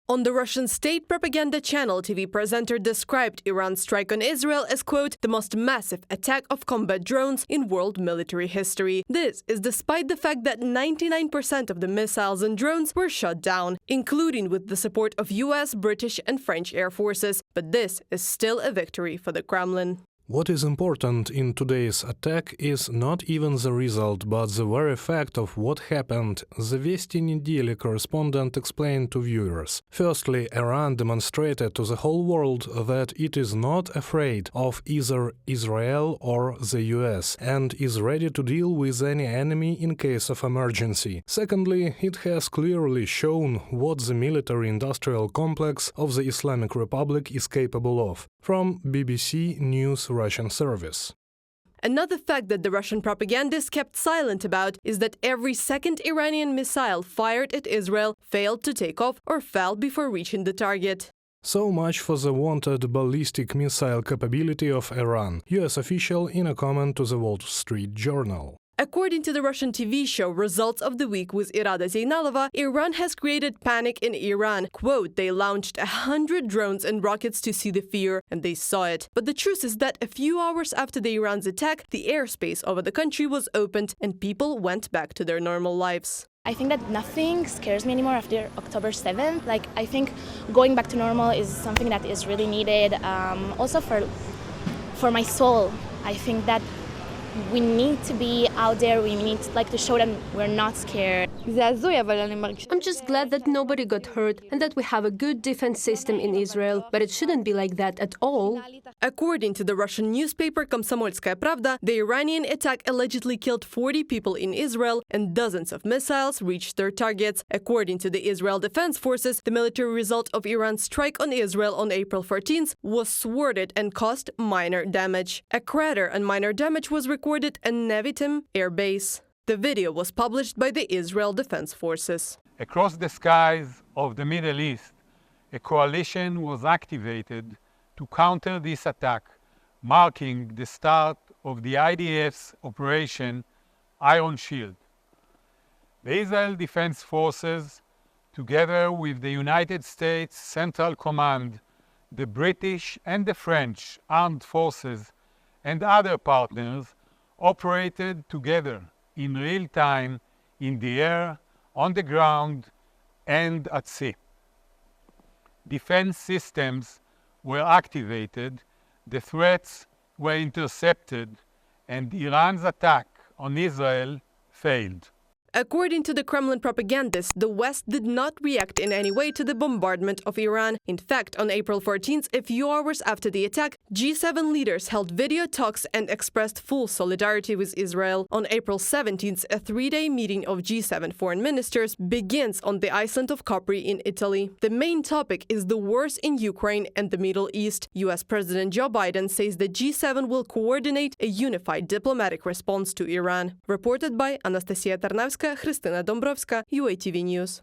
On the Russian state propaganda channel, TV presenter described Iran's strike on Israel as, quote, the most massive attack of combat drones in world military history. This is despite the fact that 99% of the missiles and drones were shot down, including with the support of US, British and French air forces. But this is still a victory for the Kremlin. What is important in today's attack is not even the result, but the very fact of what happened, the Vesti Nedeli correspondent explained to viewers. Firstly, Iran demonstrated to the whole world that it is not afraid of either Israel or the US, and is ready to deal with any enemy in case of emergency. Secondly, it has clearly shown what the military-industrial complex of the Islamic Republic is capable of. From BBC News Russian service. Another fact that the Russian propagandists kept silent about is that every second Iranian missile fired at Israel failed to take off or fell before reaching the target. So much for the wanted ballistic missile capability of Iran, US official in a comment to the Wall Street Journal. According to the Russian TV show Results of the Week with Irada Zeynalova, Iran has created panic in Iran. Quote, they launched 100 drones and rockets to see the fear, and they saw it. But the truth is that a few hours after the Iran's attack, the airspace over the country was opened and people went back to their normal lives. I think that nothing scares me anymore after October 7th. I think going back to normal is something that is really needed. Also for my soul, I think that we need to be out there, we need to show them we're not scared. I'm just glad that nobody got hurt and that we have a good defense system in Israel, but it shouldn't be like that at all. According to the Russian newspaper Komsomolskaya Pravda, the Iranian attack allegedly killed 40 people in Israel and dozens of missiles reached their targets. According to the Israel Defense Forces, the military result of Iran's strike on Israel on April 14th was thwarted and caused minor damage. A crater and minor damage was recorded at Nevitim air base. The video was published by the Israel Defense Forces. Across the skies of the Middle East, a coalition was activated to counter this attack, marking the start of the IDF's Operation Iron Shield. The Israel Defense Forces, together with the United States Central Command, the British and the French armed forces, and other partners, operated together in real time in the air, on the ground, and at sea. Defense systems were activated, the threats were intercepted, and Iran's attack on Israel failed. According to the Kremlin propagandists, the West did not react in any way to the bombardment of Iran. In fact, on April 14th, a few hours after the attack, G7 leaders held video talks and expressed full solidarity with Israel. On April 17th, a three-day meeting of G7 foreign ministers begins on the island of Capri in Italy. The main topic is the wars in Ukraine and the Middle East. US President Joe Biden says the G7 will coordinate a unified diplomatic response to Iran. Reported by Anastasia Tarnavska, Krystyna Dąbrowska, UATV News.